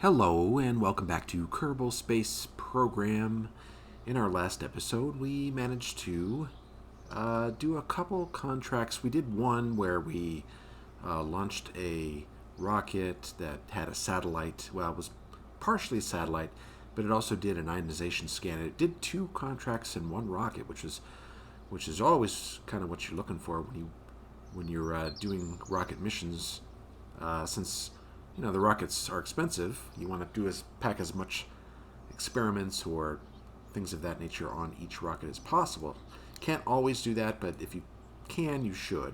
Hello and welcome back to Kerbal Space Program. In our last episode, we managed to do a couple contracts. We did one where we launched a rocket that had a satellite. Well, it was partially a satellite, but it also did an ionization scan. It did two contracts in one rocket, which is always kind of what you're looking for when you're doing rocket missions, since the rockets are expensive. You want to pack as much experiments or things of that nature on each rocket as possible. Can't always do that, but if you can, you should.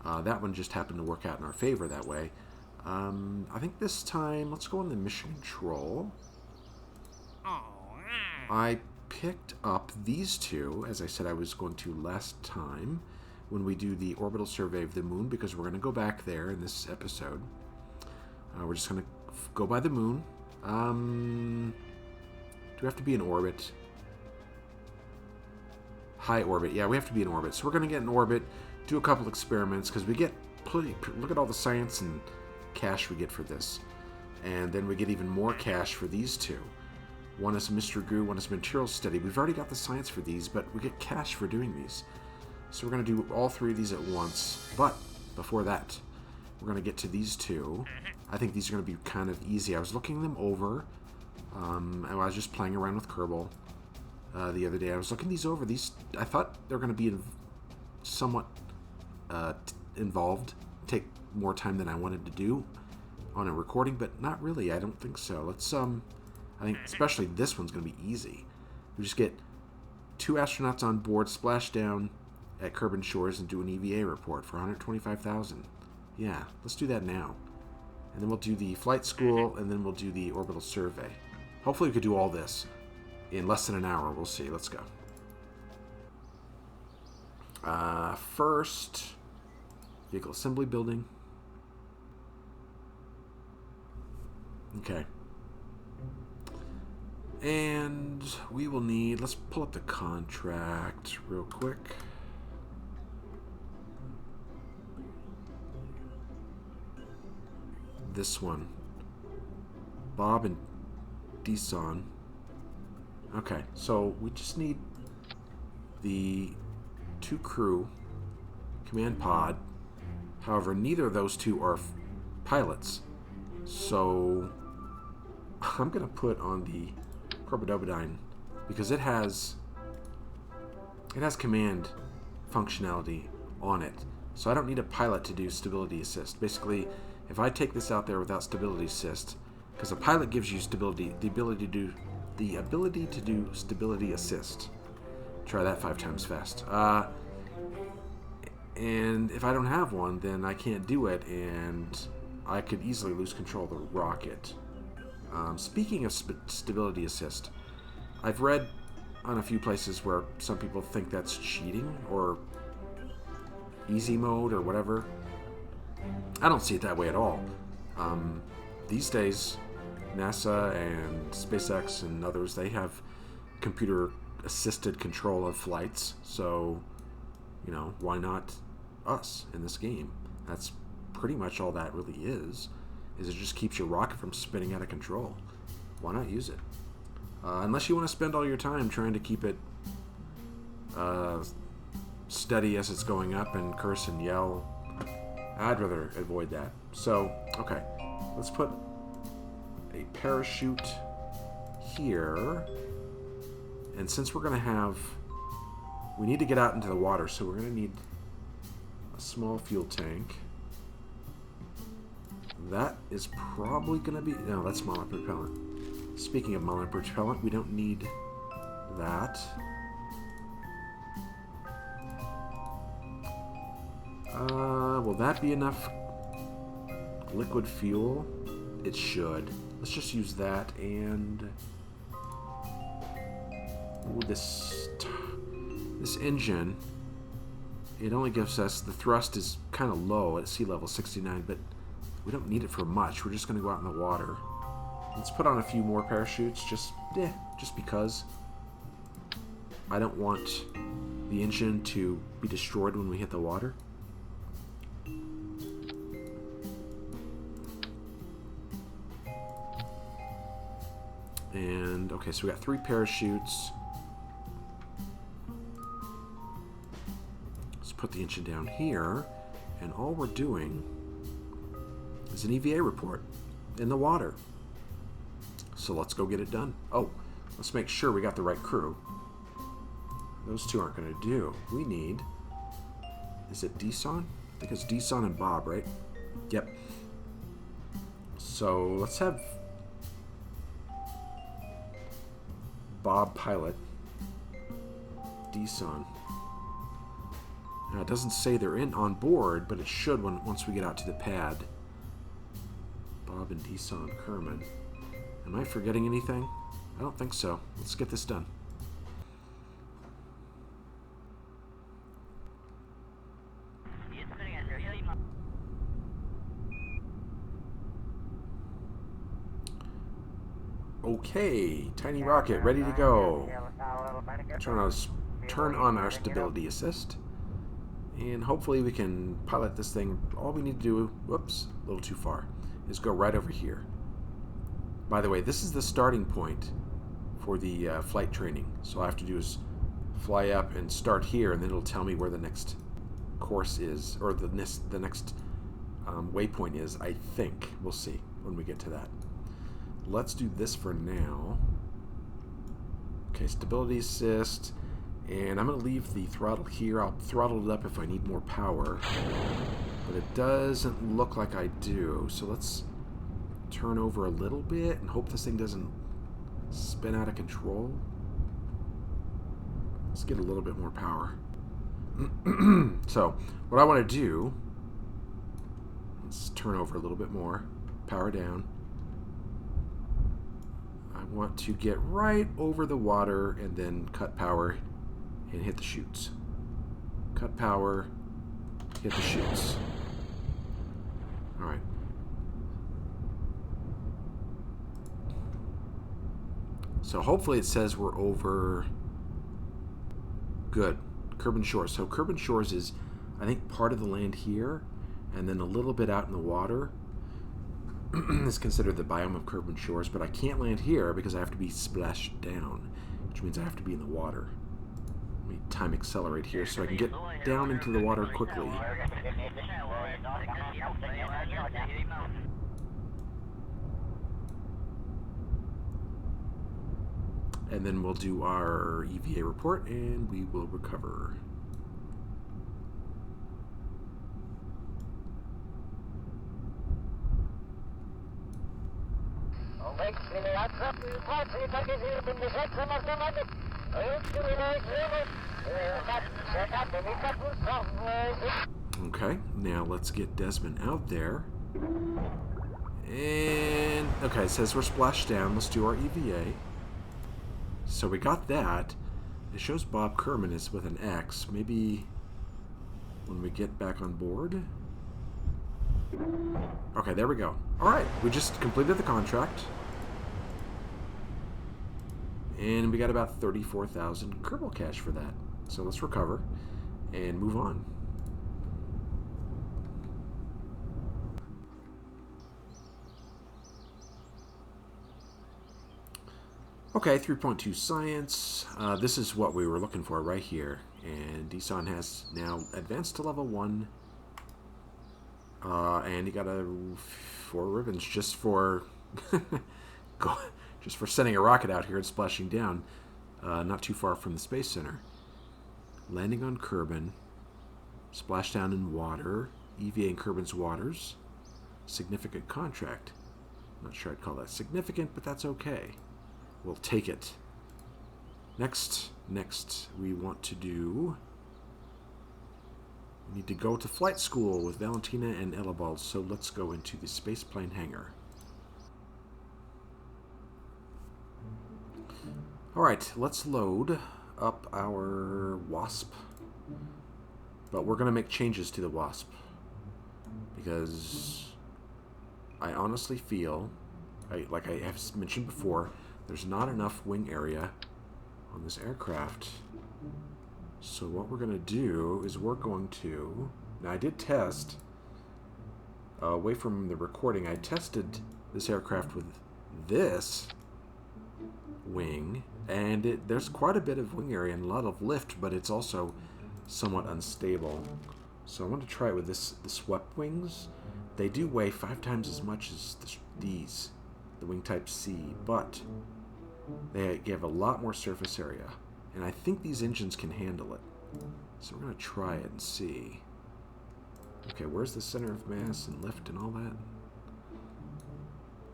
That one just happened to work out in our favor that way. I think this time, let's go on the mission control. I picked up these two, as I said I was going to last time, when we do the orbital survey of the moon, because we're going to go back there in this episode. We're just going to go by the moon. Do we have to be in orbit? High orbit. Yeah, we have to be in orbit. So we're going to get in orbit, do a couple experiments, because we get look at all the science and cash we get for this. And then we get even more cash for these two. One is Mr. Goo, one is Material Study. We've already got the science for these, but we get cash for doing these. So we're going to do all three of these at once. But before that, we're going to get to these two. I think these are going to be kind of easy. I was looking them over. I was just playing around with Kerbal the other day. I was looking these over. I thought they were going to be somewhat involved. Take more time than I wanted to do on a recording, but not really. I don't think so. Let's. I think especially this one's going to be easy. We just get two astronauts on board, splash down at Kerbin Shores, and do an EVA report for 125,000. Yeah, let's do that now. And then we'll do the flight school, and then we'll do the orbital survey. Hopefully we could do all this in less than an hour. We'll see. Let's go. First, vehicle assembly building. Okay. And we will need... Let's pull up the contract real quick. This one. Bob and Deson. Okay, so we just need the two crew, command pod. However, neither of those two are pilots. So I'm going to put on the Corbidobodyne because it has command functionality on it. So I don't need a pilot to do stability assist. Basically, if I take this out there without stability assist, because a pilot gives you stability, the ability to do stability assist. Try that 5 times fast. And if I don't have one, then I can't do it, and I could easily lose control of the rocket. Speaking of stability assist, I've read on a few places where some people think that's cheating or easy mode or whatever. I don't see it that way at all. These days, NASA and SpaceX and others, they have computer-assisted control of flights. So, why not us in this game? That's pretty much all that really is it just keeps your rocket from spinning out of control. Why not use it? Unless you want to spend all your time trying to keep it steady as it's going up and curse and yell. I'd rather avoid that. So, okay. Let's put a parachute here. And since we're going to we need to get out into the water, so we're going to need a small fuel tank. That is probably going to be... No, that's monoline propellant. Speaking of monoline propellant, we don't need that. Will that be enough liquid fuel? It should. Let's just use that, and this engine, it only gives us, the thrust is kind of low at sea level 69, but we don't need it for much. We're just going to go out in the water. Let's put on a few more parachutes, just because. I don't want the engine to be destroyed when we hit the water. And, okay, so we got 3 parachutes. Let's put the engine down here. And all we're doing is an EVA report in the water. So let's go get it done. Oh, let's make sure we got the right crew. Those 2 aren't going to do. We need... Is it Deson? I think it's Deson and Bob, right? Yep. So let's have Bob pilot. Deson. Now it doesn't say they're on board, but it should once we get out to the pad. Bob and Deson Kerman. Am I forgetting anything? I don't think so. Let's get this done. Okay, tiny rocket ready to go. Turn on our stability assist, and hopefully we can pilot this thing. All we need to do, whoops, a little too far, is go right over here. By the way, this is the starting point for the flight training. So all I have to do is fly up and start here, and then it'll tell me where the next course is, or the next waypoint is, I think. We'll see when we get to that. Let's do this for now. Okay, stability assist. And I'm going to leave the throttle here. I'll throttle it up if I need more power. But it doesn't look like I do. So let's turn over a little bit and hope this thing doesn't spin out of control. Let's get a little bit more power. So, what I want to do... Let's turn over a little bit more. Power down. I want to get right over the water and then cut power and hit the chutes. Cut power, hit the chutes. Alright. So hopefully it says we're over... Good. Kerbal Shores. So Kerbal Shores is, I think, part of the land here, and then a little bit out in the water is considered the biome of Kerbal Shores, but I can't land here because I have to be splashed down, which means I have to be in the water. Let me time accelerate here so I can get down into the water quickly. And then we'll do our EVA report and we will recover. Okay, now let's get Desmond out there. And, okay, it says we're splashed down. Let's do our EVA. So we got that. It shows Bob Kerman is with an X. Maybe when we get back on board. Okay, there we go. Alright, we just completed the contract. And we got about 34,000 Kerbal cash for that. So let's recover and move on. Okay, 3.2 science. This is what we were looking for right here. And Deson has now advanced to level 1. And he got 4 ribbons just for just for sending a rocket out here and splashing down not too far from the Space Center. Landing on Kerbin. Splashdown in water. EVA in Kerbin's waters. Significant contract. Not sure I'd call that significant, but that's okay. We'll take it. Next, we want to do... We need to go to flight school with Valentina and Elibald, so let's go into the spaceplane hangar. Alright, let's load up our Wasp. But we're going to make changes to the Wasp. Because I honestly feel, like I have mentioned before, there's not enough wing area on this aircraft. So what we're going to do is we're going to... Now I did test, away from the recording, I tested this aircraft with this, wing, and there's quite a bit of wing area and a lot of lift, but it's also somewhat unstable. So I want to try it with the swept wings. They do weigh 5 times as much as these, the wing type C, but they give a lot more surface area, and I think these engines can handle it. So we're going to try it and see. Okay, where's the center of mass and lift and all that?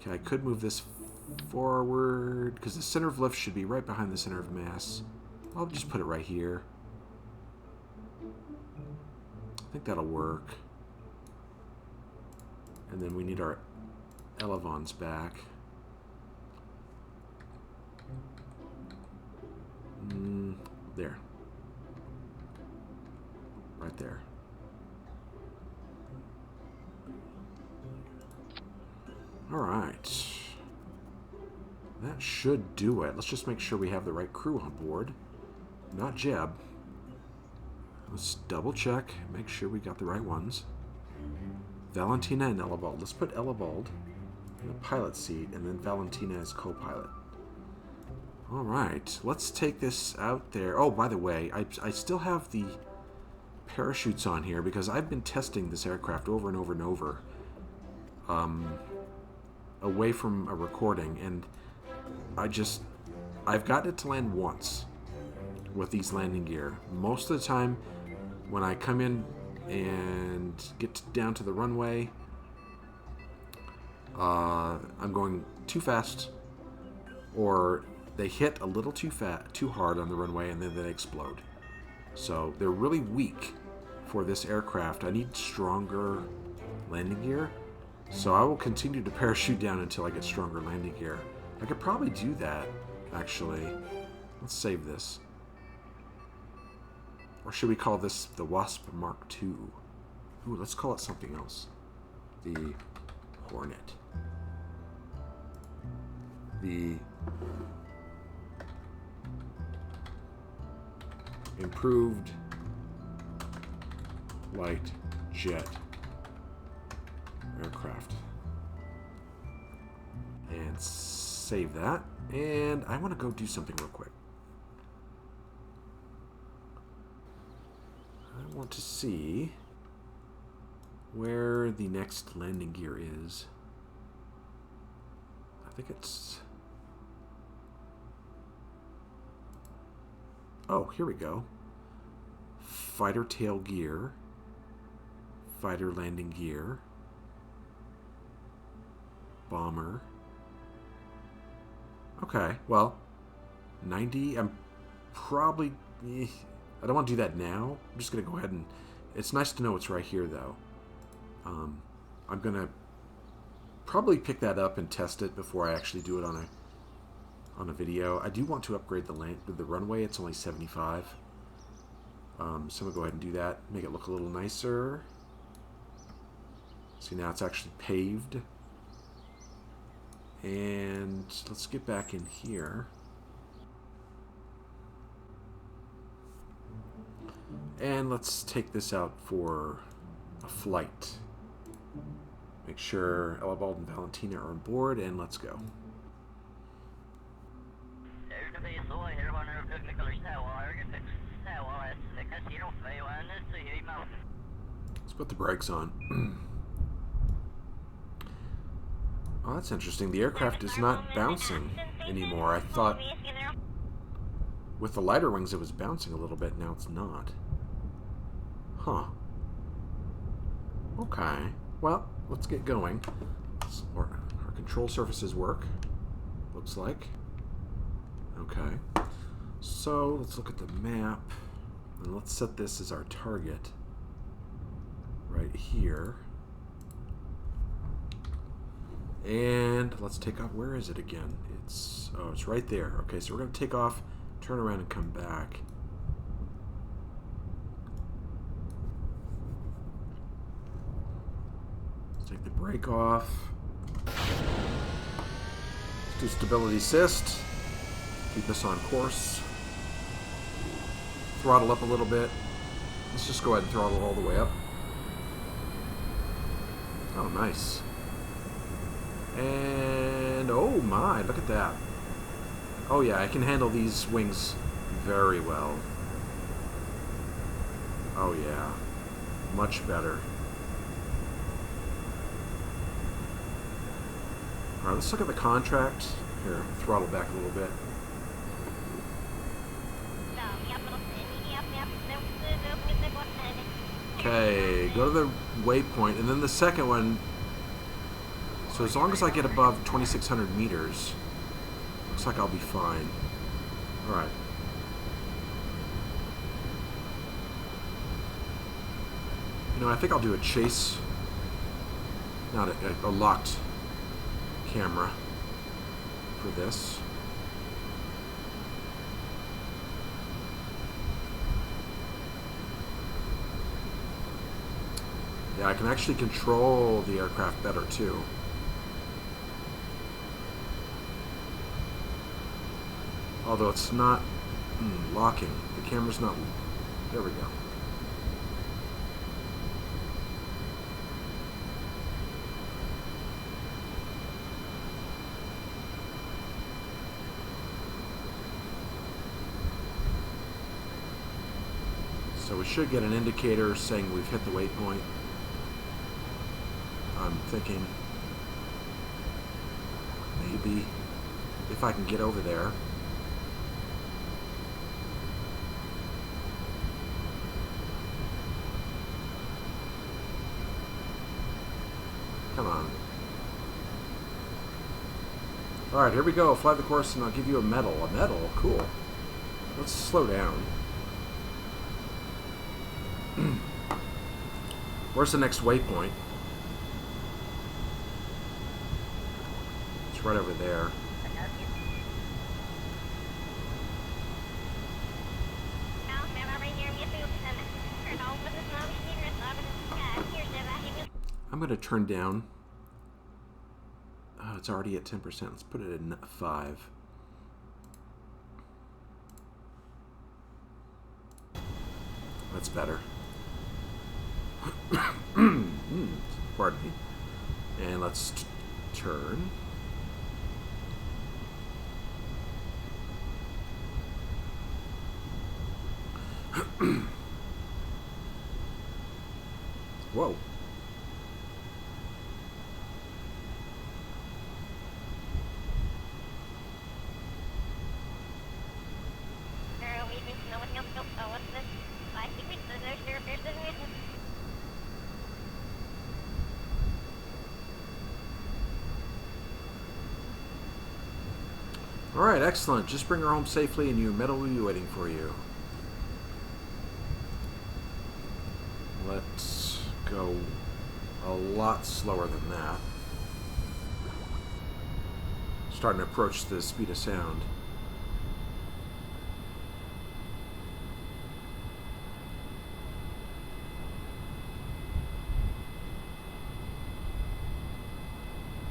Okay, I could move this forward, because the center of lift should be right behind the center of mass. I'll just put it right here. I think that'll work. And then we need our elevons back. There. Right there. Alright. That should do it. Let's just make sure we have the right crew on board. Not Jeb. Let's double check, make sure we got the right ones. Valentina and Elevald. Let's put Elevald in the pilot seat and then Valentina as co-pilot. Alright, let's take this out there. Oh, by the way, I still have the parachutes on here because I've been testing this aircraft over and over and over away from a recording, and I've gotten it to land once with these landing gear. Most of the time when I come in and get down to the runway, I'm going too fast, or they hit a little too hard on the runway, and then they explode. So they're really weak for this aircraft. I need stronger landing gear, so I will continue to parachute down until I get stronger landing gear. I could probably do that, actually. Let's save this. Or should we call this the Wasp Mark II? Ooh, let's call it something else. The Hornet. The Improved Light Jet Aircraft. And save that. And I want to go do something real quick. I want to see where the next landing gear is. I think it's... Oh, here we go. Fighter tail gear. Fighter landing gear. Bomber. Okay, well, 90. I'm probably... I don't want to do that now. I'm just going to go ahead and... It's nice to know it's right here, though. I'm going to probably pick that up and test it before I actually do it on a video. I do want to upgrade the runway. It's only 75. So I'm going to go ahead and do that. Make it look a little nicer. See, now it's actually paved. And let's get back in here. And let's take this out for a flight. Make sure Elevald and Valentina are on board, and let's go. Let's put the brakes on. Oh, that's interesting. The aircraft is not bouncing anymore. I thought with the lighter wings it was bouncing a little bit. Now it's not. Huh. Okay. Well, let's get going. Our control surfaces work. Looks like. Okay. So, let's look at the map. And let's set this as our target. Right here. And let's take off. Where is it again? It's right there. Okay, so we're going to take off, turn around, and come back. Let's take the brake off. Let's do stability assist. Keep us on course. Throttle up a little bit. Let's just go ahead and throttle all the way up. Oh, nice. And, oh my, look at that. Oh yeah, I can handle these wings very well. Oh yeah, much better. Alright, let's look at the contract. Here, throttle back a little bit. Okay, go to the waypoint, and then the second one. So as long as I get above 2,600 meters, looks like I'll be fine. Alright. You know, I think I'll do a chase, not a locked camera for this. Yeah, I can actually control the aircraft better too. Although it's not locking. The camera's not... There we go. So we should get an indicator saying we've hit the waypoint. I'm thinking maybe if I can get over there. Come on. Alright, here we go. Fly the course and I'll give you a medal. A medal? Cool. Let's slow down. Where's the next waypoint? It's right over there. I'm going to turn down. Oh, it's already at 10%. Let's put it at 5. That's better. Pardon me. And let's turn. Whoa. Alright, excellent. Just bring her home safely and your medal will be waiting for you. Let's go a lot slower than that. Starting to approach the speed of sound.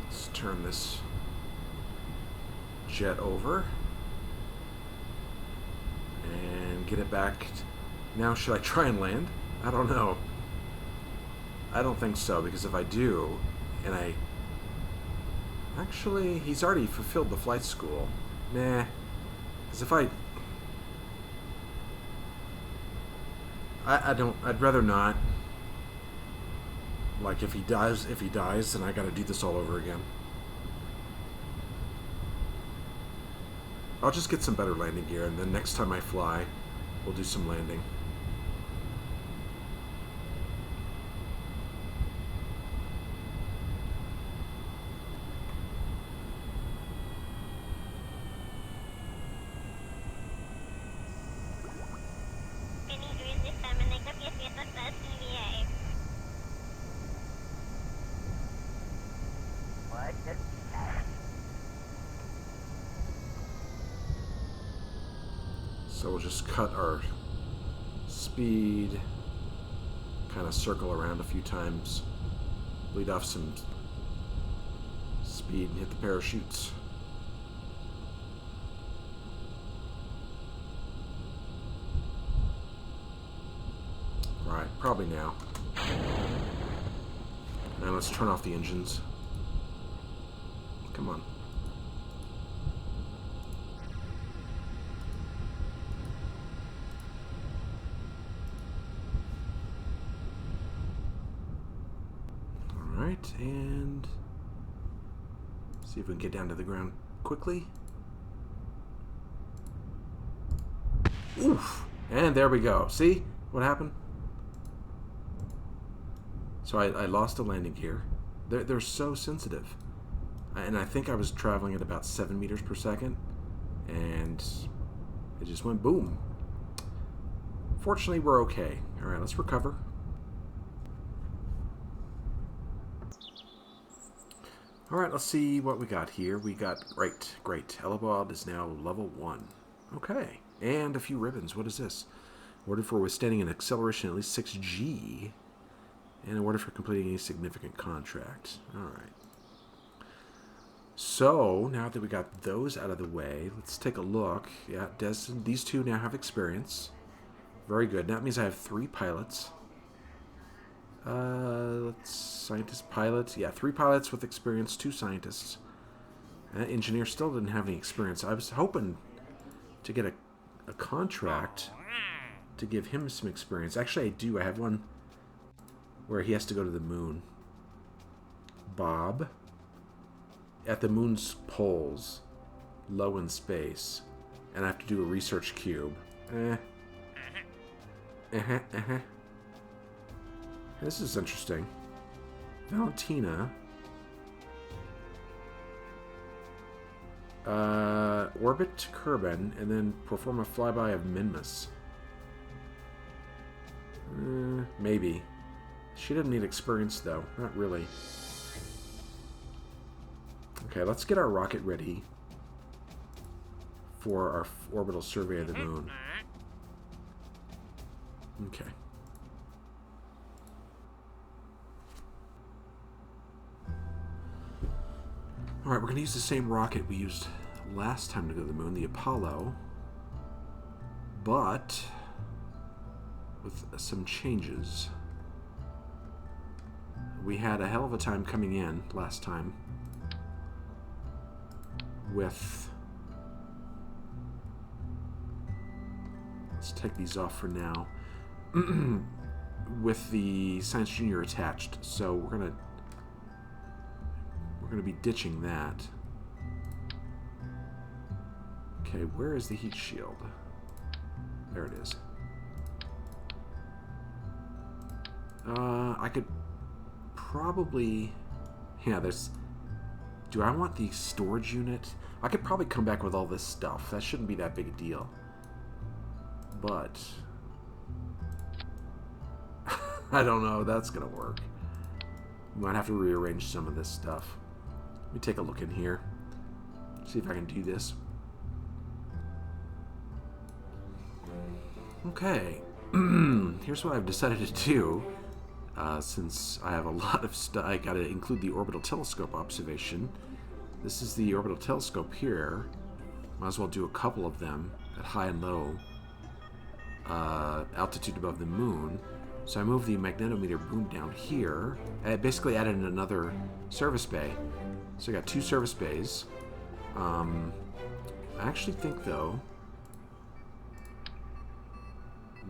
Let's turn this jet over and get it back. Now should I try and land? I don't know. I don't think so, because if I do, and I... Actually, he's already fulfilled the flight school. Nah. Because if I'd rather not. Like, if he dies, then I gotta do this all over again. I'll just get some better landing gear, and then next time I fly, we'll do some landing. So we'll just cut our speed, kind of circle around a few times, bleed off some speed and hit the parachutes. Alright, probably now. Now let's turn off the engines. Come on. Alright, and see if we can get down to the ground quickly. Oof! And there we go. See what happened? So I lost a landing gear. They're so sensitive. And I think I was traveling at about 7 meters per second. And it just went boom. Fortunately, we're okay. Alright, let's recover. Alright, let's see what we got here. We got, great. Elobod is now level 1. Okay. And a few ribbons. What is this? Ordered for withstanding an acceleration at least 6G. And an order for completing any significant contract. Alright. So, now that we got those out of the way, let's take a look. Yeah, these two now have experience. Very good. That means I have 3 pilots. Scientist, pilot. Yeah, 3 pilots with experience, 2 scientists. Engineer still didn't have any experience. I was hoping to get a contract to give him some experience. Actually, I do. I have one where he has to go to the moon. Bob. At the moon's poles. Low in space. And I have to do a research cube. This is interesting. Valentina. Orbit to Kerbin, and then perform a flyby of Minmus. Maybe. She didn't need experience, though. Not really. Okay, let's get our rocket ready for our orbital survey of the moon. Okay. Alright, we're going to use the same rocket we used last time to go to the moon, the Apollo, but with some changes. We had a hell of a time coming in last time with... Let's take these off for now. With the Science Junior attached, so we're gonna be ditching that. Okay, where is the heat shield? There it is. I could probably... Yeah, there's... Do I want the storage unit? I could probably come back with all this stuff. That shouldn't be that big a deal. But... I don't know if that's going to work. We might have to rearrange some of this stuff. Let me take a look in here. See if I can do this. Okay. Here's what I've decided to do. Since I have a lot of stuff, I got to include the orbital telescope observation. This is the orbital telescope here. Might as well do a couple of them at high and low altitude above the moon. So I moved the magnetometer boom down here. I basically added in another service bay. So I got 2 service bays. I actually think, though,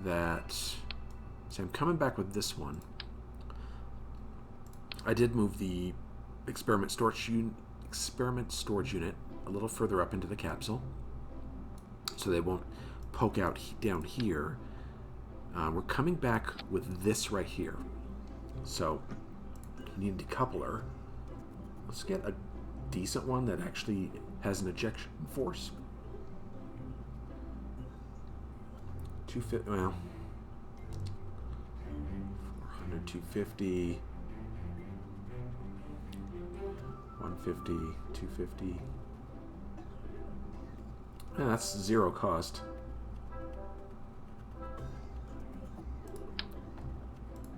that... So I'm coming back with this one. I did move the experiment storage unit a little further up into the capsule, so they won't poke out down here. We're coming back with this right here. So we need a decoupler. Let's get a decent one that actually has an ejection force. 250, well, 400, 250, 150, 250. Yeah, that's 0 cost.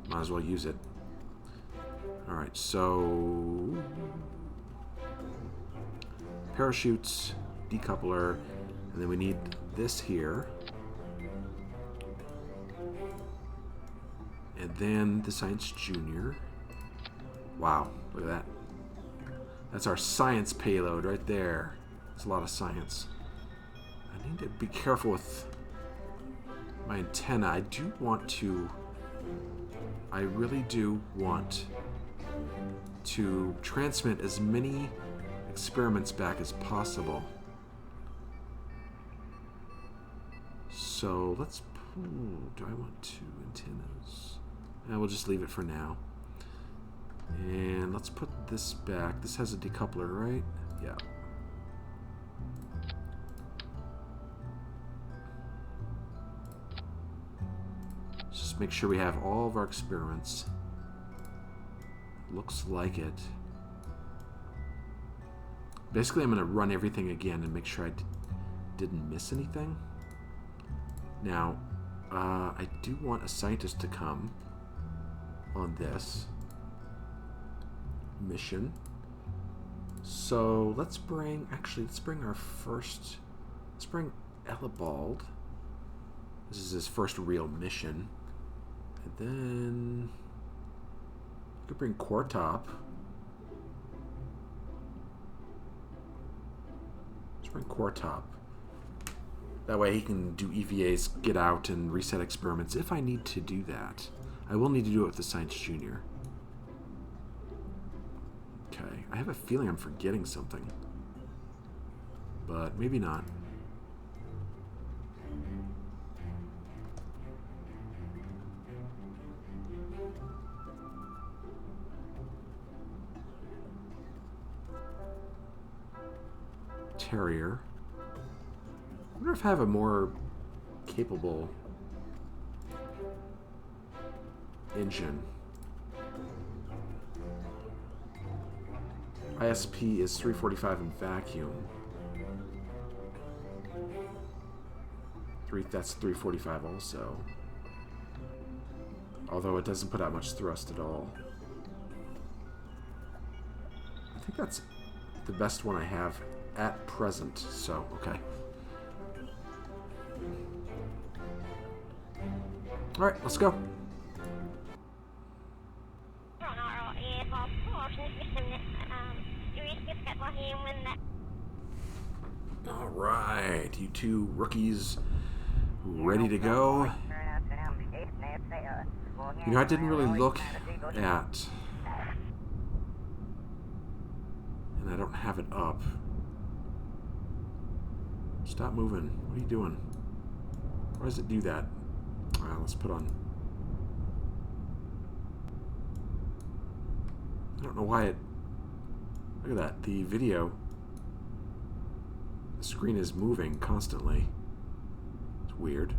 Might as well use it. Alright, so... parachutes, decoupler, and then we need this here. And then the Science Junior. Wow, look at that. That's our science payload right there. It's a lot of science. I need to be careful with my antenna. I do want to... I really do want to transmit as many experiments back as possible. So let's... do I want 2 antennas? We'll just leave it for now. And let's put this back. This has a decoupler, right? Yeah. Just make sure we have all of our experiments. Looks like it. Basically, I'm going to run everything again and make sure I didn't miss anything. Now, I do want a scientist to come on this mission. So let's bring, let's bring our first, let's bring Elibald. This is his first real mission. And then we could bring Quartop. Let's bring Quartop. That way he can do EVAs, get out, and reset experiments if I need to do that. I will need to do it with the Science Junior. Okay, I have a feeling I'm forgetting something. But maybe not. Terrier. I wonder if I have a more capable engine. ISP is 345 in vacuum. That's 345 also. Although it doesn't put out much thrust at all. I think that's the best one I have at present, so okay. Alright, let's go. Alright, you two rookies ready to go. You know, I didn't really look at... and I don't have it up. Stop moving. What are you doing? Why does it do that? Alright, let's put on... I don't know why it... Look at that. The video... The screen is moving constantly. It's weird.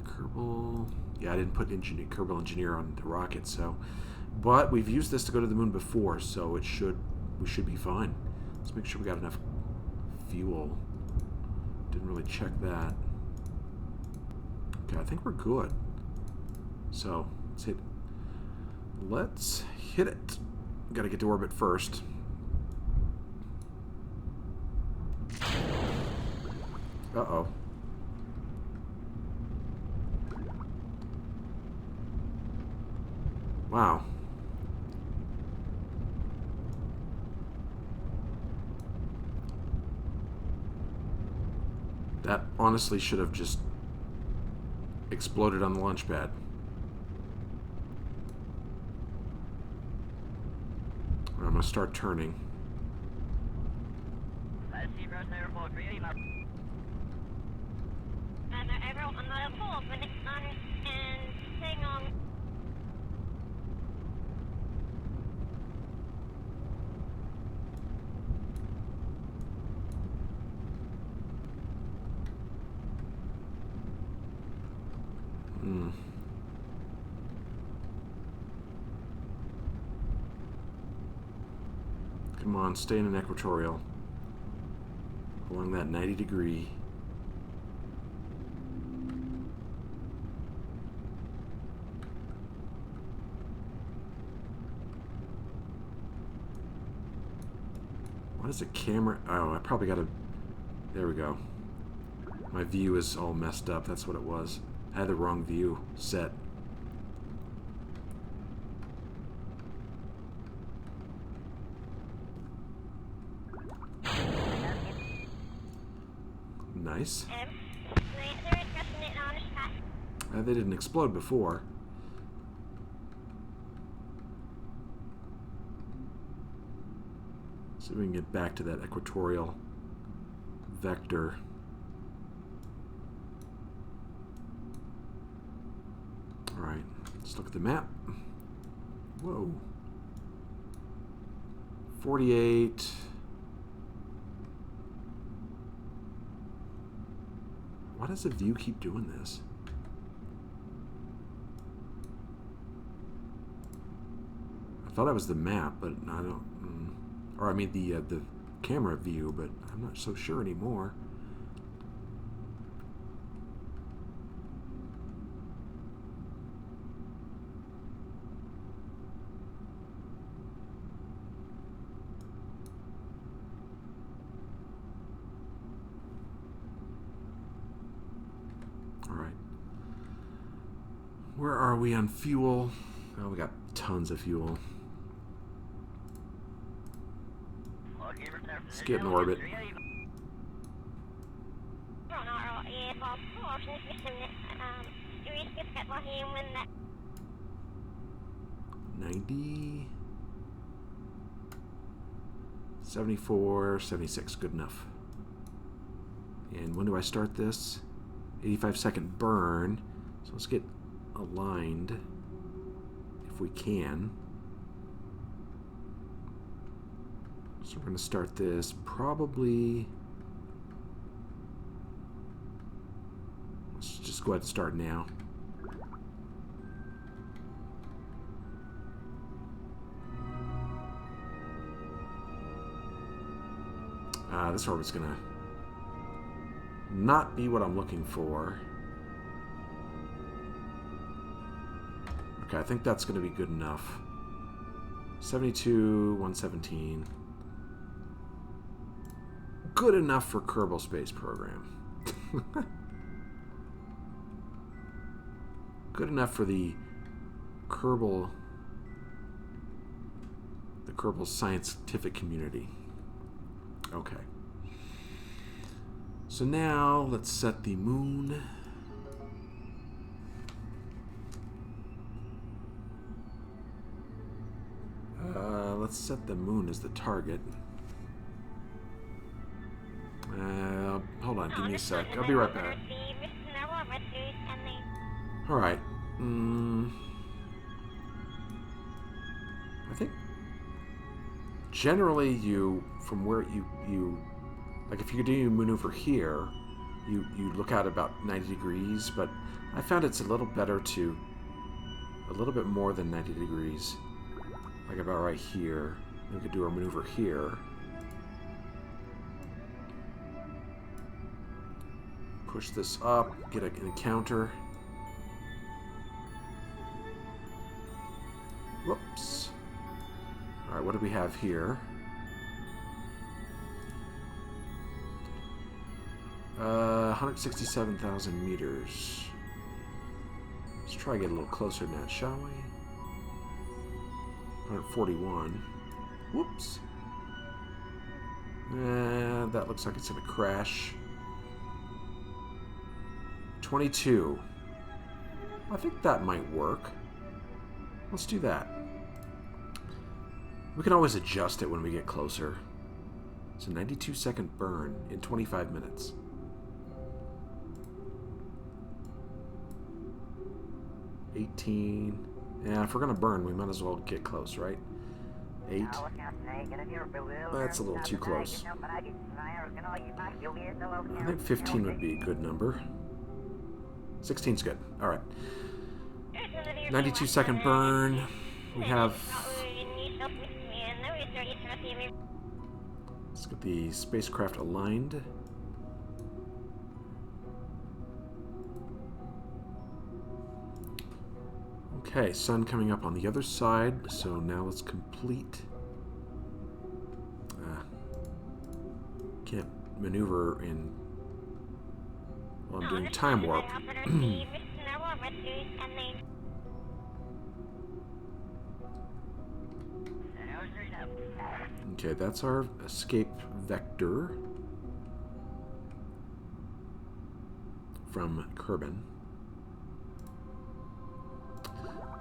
Kerbal... Yeah, I didn't put Kerbal Engineer on the rocket, so... But we've used this to go to the moon before, so we should be fine. Let's make sure we got enough fuel. Didn't really check that. Okay, I think we're good. So, let's hit it. Gotta get to orbit first. Uh-oh. Wow. That honestly should have just exploded on the launch pad. I'm going to start turning. Come on, stay in an equatorial. Along that 90-degree. What is a camera? Oh, I probably got to... There we go. My view is all messed up. That's what it was. I had the wrong view set. Nice. They didn't explode before. See if we can get back to that equatorial vector. Alright, let's look at the map. Whoa. 48. Why does the view keep doing this? I thought it was the map, but I don't... Or I mean the camera view, but I'm not so sure anymore. Where are we on fuel? Oh, we got tons of fuel. Let's get in orbit. 90, 74, 76, good enough. And when do I start this? 85-second burn. So let's get aligned if we can. So we're going to start this probably. Let's just go ahead and start now. This orbit's going to not be what I'm looking for. Okay, I think that's going to be good enough. 72, 117. Good enough for Kerbal Space Program. Good enough for the Kerbal scientific community. Okay. So now let's set the moon. Let's set the moon as the target. Hold on, give me a sec. I'll be right back. Alright. I think generally from where you like if you do maneuver here, you look out about 90 degrees, but I found it's a little better to a little bit more than 90 degrees. Like about right here. We could do our maneuver here. Push this up, get an encounter. Whoops. Alright, what do we have here? 167,000 meters. Let's try to get a little closer than that, shall we? 141. Whoops. That looks like it's going to crash. 22. I think that might work. Let's do that. We can always adjust it when we get closer. It's a 92-second burn in 25 minutes. Yeah, if we're going to burn, we might as well get close, right? 8. That's a little too close. I think 15 would be a good number. 16's good. Alright. 92-second burn. We have... Let's get the spacecraft aligned. Okay, sun coming up on the other side, so now let's complete. Can't maneuver in while I'm doing time warp. Okay, that's our escape vector from Kerbin.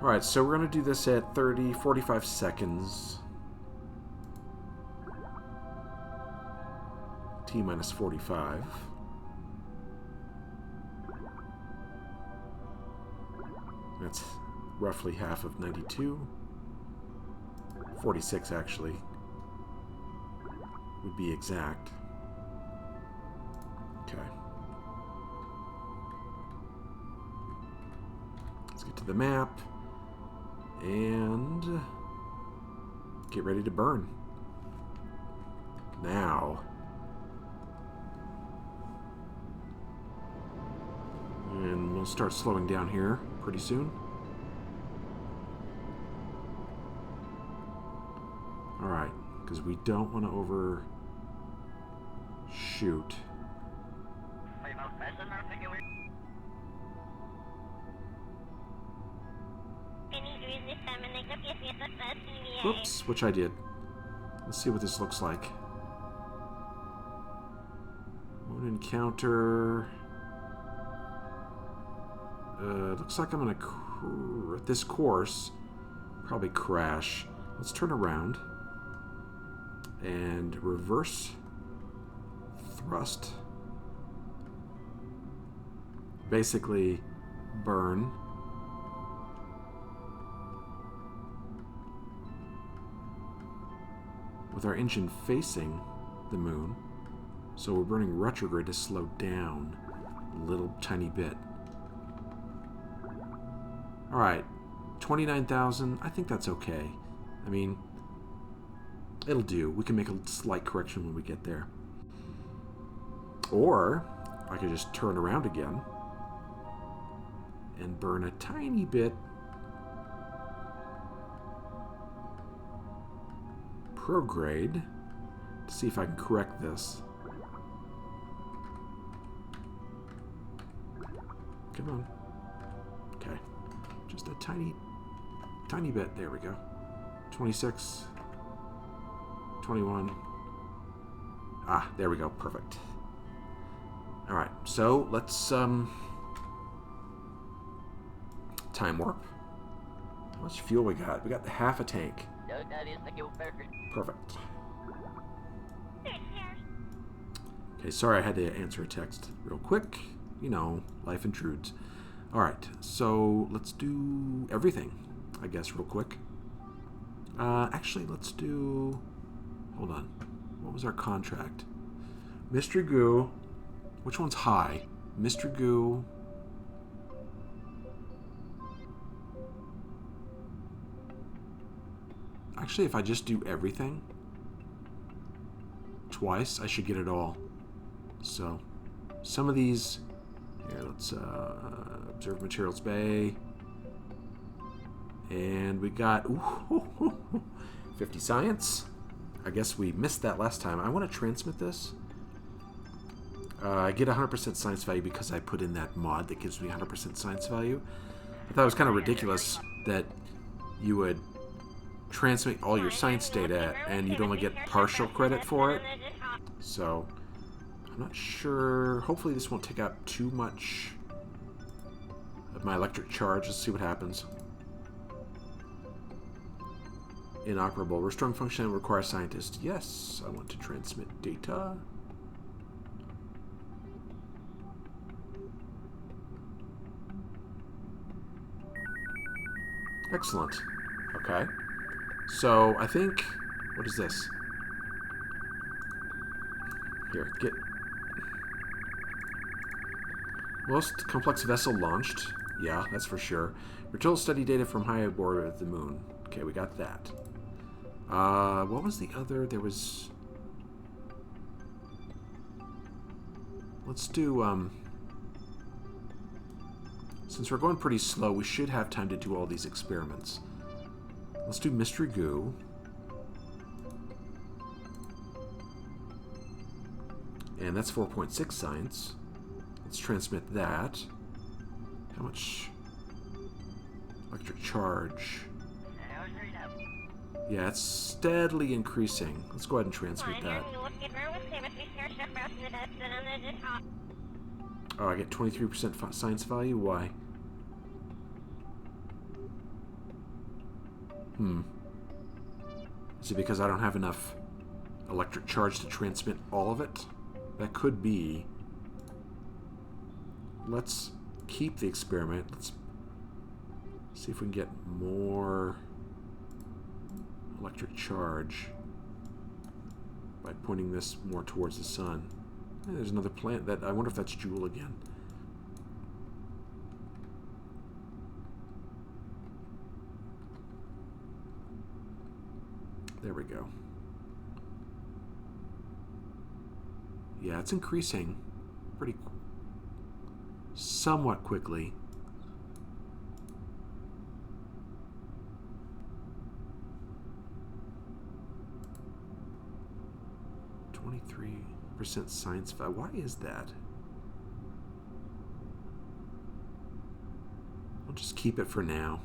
Alright, so we're going to do this at 45 seconds. T minus 45. That's roughly half of 92. 46 actually would be exact. Okay. Let's get to the map and get ready to burn. Now. And we'll start slowing down here pretty soon. Alright, because we don't want to overshoot. Oops, which I did. Let's see what this looks like. Moon encounter. Looks like I'm going to, at this course, probably crash. Let's turn around and reverse thrust. Basically, burn. With our engine facing the moon, so we're burning retrograde to slow down a little tiny bit. Alright, 29,000, I think that's okay. I mean, it'll do. We can make a slight correction when we get there. Or, I could just turn around again and burn a tiny bit. Prograde to see if I can correct this. Come on. Okay. Just a tiny bit. There we go. 26. 21. Ah, there we go. Perfect. Alright, so let's time warp. How much fuel we got? We got the half a tank. Perfect. Okay, sorry I had to answer a text real quick. You know, life intrudes. Alright, so let's do everything, I guess, real quick. Actually, let's do... Hold on. What was our contract? Mystery Goo. Which one's high? Mystery Goo. Actually, if I just do everything twice, I should get it all. So, some of these... Here, let's observe materials bay. And we got 50 science. I guess we missed that last time. I want to transmit this. I get 100% science value because I put in that mod that gives me 100% science value. I thought it was kind of ridiculous that you would transmit all your science data and you'd only get partial credit for it. So, I'm not sure. Hopefully this won't take out too much of my electric charge. Let's see what happens. Inoperable. Restoring function requires scientists. Yes, I want to transmit data. Excellent. Okay. So, I think... What is this? Here, get... Most complex vessel launched. Yeah, that's for sure. Retrieval study data from high orbit of the moon. Okay, we got that. What was the other? There was... Let's do, since we're going pretty slow, we should have time to do all these experiments. Let's do Mystery Goo. And that's 4.6 science. Let's transmit that. How much electric charge? Yeah, it's steadily increasing. Let's go ahead and transmit that. Oh, I get 23% science value? Why? Is it because I don't have enough electric charge to transmit all of it? That could be. Let's keep the experiment. Let's see if we can get more electric charge by pointing this more towards the sun. There's another planet that I wonder if that's Joule again. There we go. Yeah, it's increasing pretty somewhat quickly. %, science value. Why is that? I'll just keep it for now.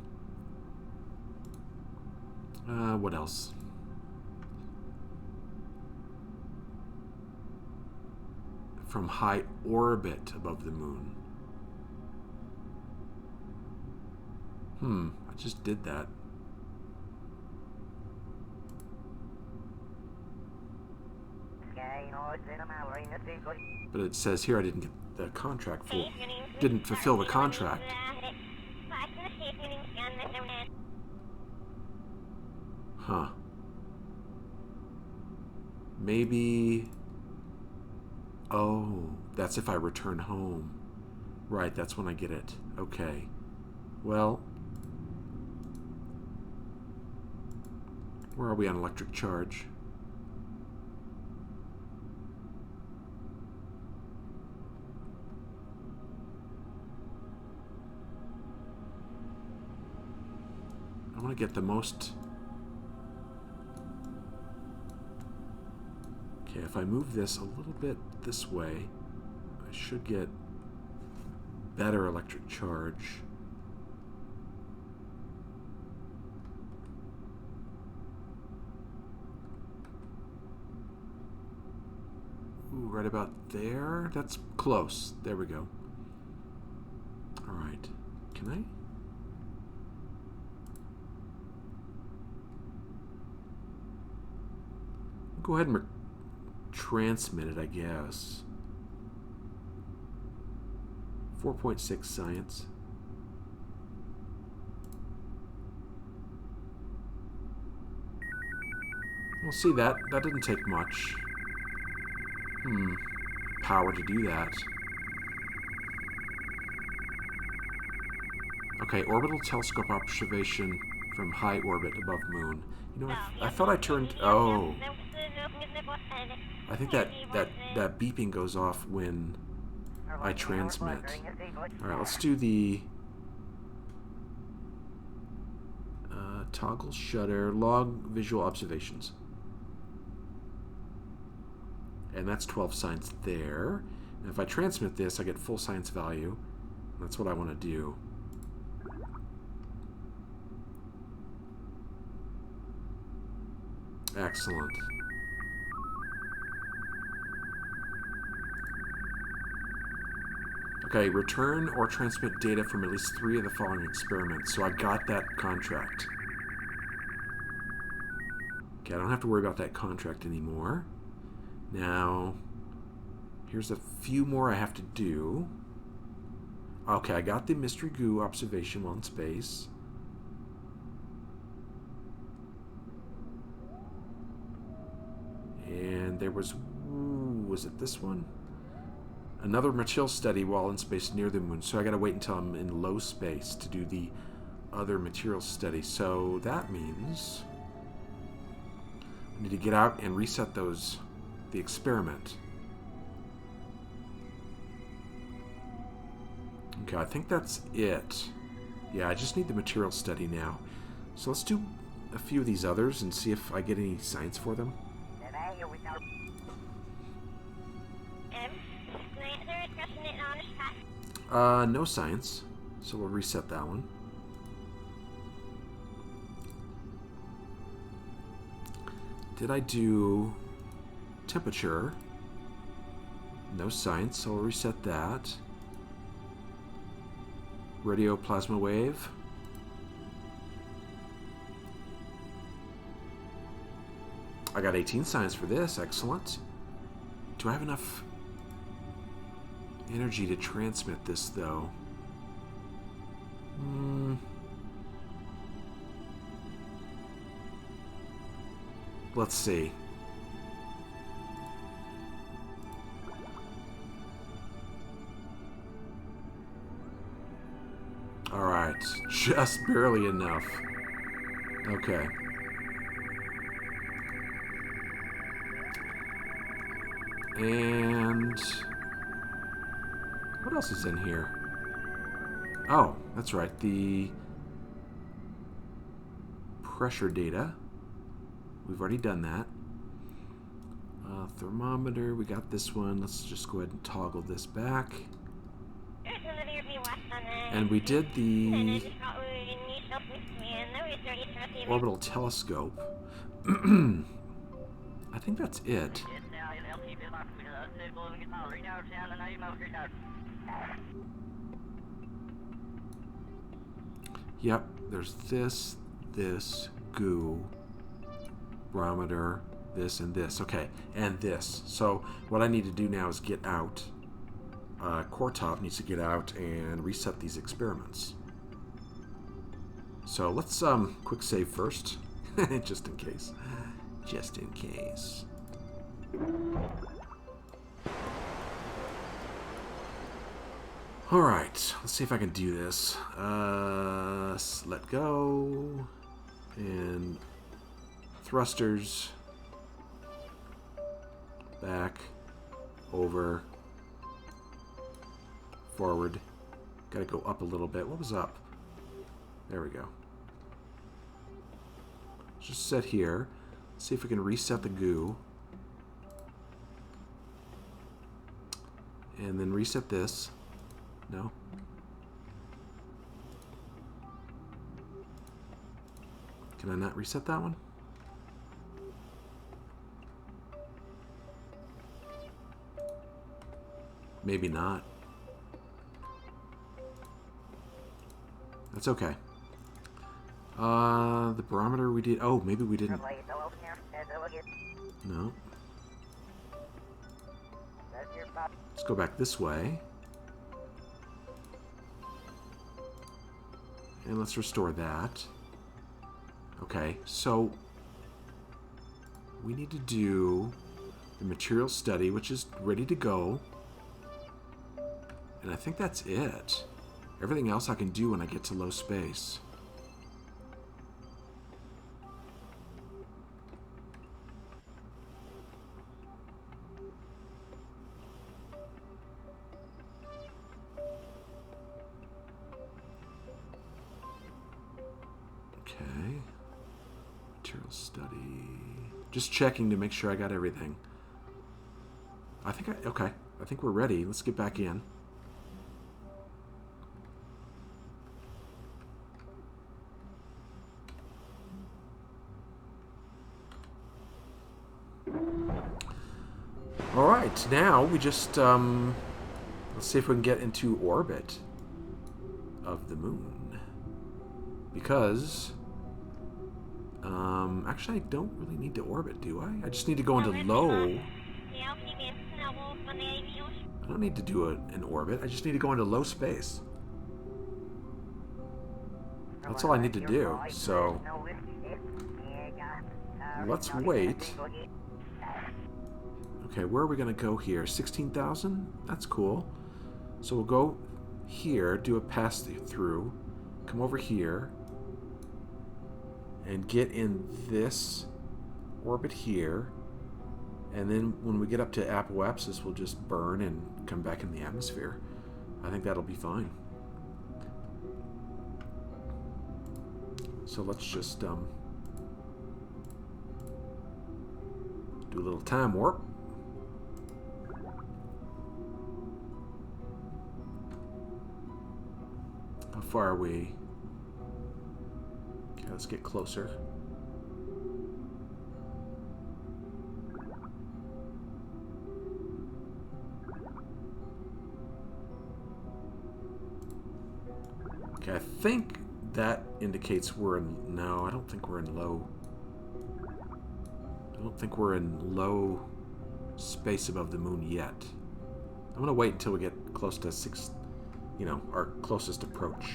What else? From high orbit above the moon. I just did that. But it says here I didn't get the contract full. Didn't fulfill the contract. Huh. Maybe... Oh, that's if I return home. Right, that's when I get it. Okay. Well... Where are we on electric charge? I want to get the most... Okay, if I move this a little bit this way, I should get better electric charge. Ooh, right about there? That's close. There we go. All right. Can I? Go ahead and transmit it, I guess. 4.6 science. Well, see, that didn't take much. Power to do that. Okay, orbital telescope observation from high orbit above moon. You know, I thought I turned... Oh. I think that beeping goes off when I transmit. Alright, let's do the... toggle shutter, log visual observations. And that's 12 science there. And if I transmit this, I get full science value. That's what I want to do. Excellent. Okay, return or transmit data from at least 3 of the following experiments. So I got that contract. Okay, I don't have to worry about that contract anymore. Now, here's a few more I have to do. Okay, I got the mystery goo observation while in space. And there was it this one? Another material study while in space near the moon. So I gotta wait until I'm in low space to do the other material study. So that means I need to get out and reset the experiment. Okay, I think that's it. Yeah, I just need the material study now. So let's do a few of these others and see if I get any science for them. No science, so we'll reset that one. Did I do temperature? No science, so we'll reset that. Radio plasma wave. I got 18 science for this, excellent. Do I have enough energy to transmit this, though. Let's see. Alright, just barely enough. Okay. And what else is in here? Oh, that's right, the pressure data. We've already done that. Thermometer, we got this one. Let's just go ahead and toggle this back. And we did the orbital telescope. I think that's it. Yep, there's this, goo, barometer, this, and this. Okay, and this. So what I need to do now is get out. Core Top needs to get out and reset these experiments. So let's quick save first, just in case. Just in case. Alright, let's see if I can do this. Let go. And thrusters. Back. Over. Forward. Gotta go up a little bit. What was up? There we go. Just set here. See if we can reset the goo. And then reset this. No. Can I not reset that one? Maybe not. That's okay. The barometer we did. Oh, maybe we didn't. No. Let's go back this way. And let's restore that. Okay, so we need to do the material study, which is ready to go. And I think that's it. Everything else I can do when I get to low space. Okay. Material study. Just checking to make sure I got everything. Okay. I think we're ready. Let's get back in. Alright, now we just, let's see if we can get into orbit of the moon. Because, actually I don't really need to orbit, do I? I just need to go into low. I don't need to do an orbit, I just need to go into low space. That's all I need to do, so let's wait. Okay, where are we going to go here? 16,000? That's cool. So we'll go here, do a pass-through, come over here, and get in this orbit here, and then when we get up to apoapsis, we'll just burn and come back in the atmosphere. I think that'll be fine. So let's just do a little time warp. How far are we? Okay, let's get closer. Okay, I think that indicates we're in... No, I don't think we're in low... I don't think we're in low space above the moon yet. I'm going to wait until we get close to our closest approach.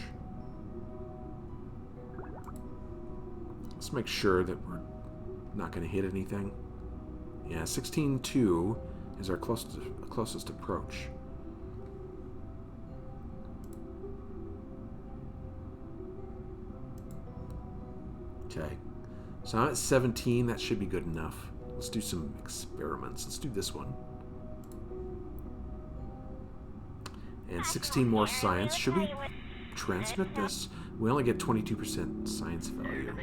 Let's make sure that we're not going to hit anything. Yeah, 16.2 is our closest approach. Okay, so I'm at 17. That should be good enough. Let's do some experiments. Let's do this one. And 16 more science. Should we transmit this? We only get 22% science value.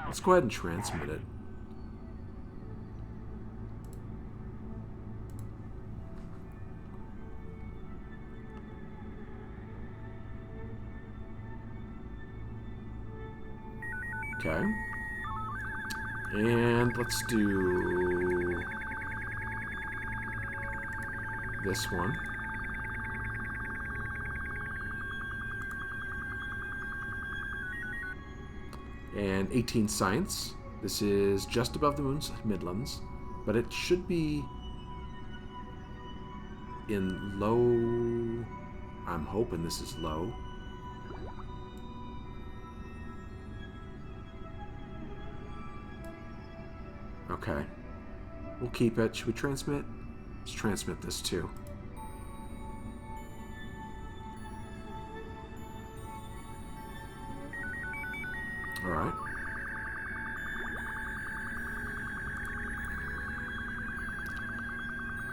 Let's go ahead and transmit it. Okay. And let's do this one. And 18 science. This is just above the moon's midlands, but it should be in low. I'm hoping this is low. Okay. We'll keep it. Should we transmit? Let's transmit this too. Alright.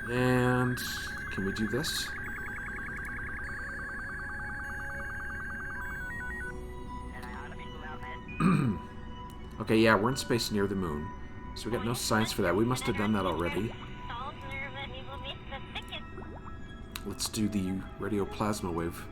And can we do this? Okay, yeah, we're in space near the moon. So we got no science for that. We must have done that already. Let's do the radio plasma wave.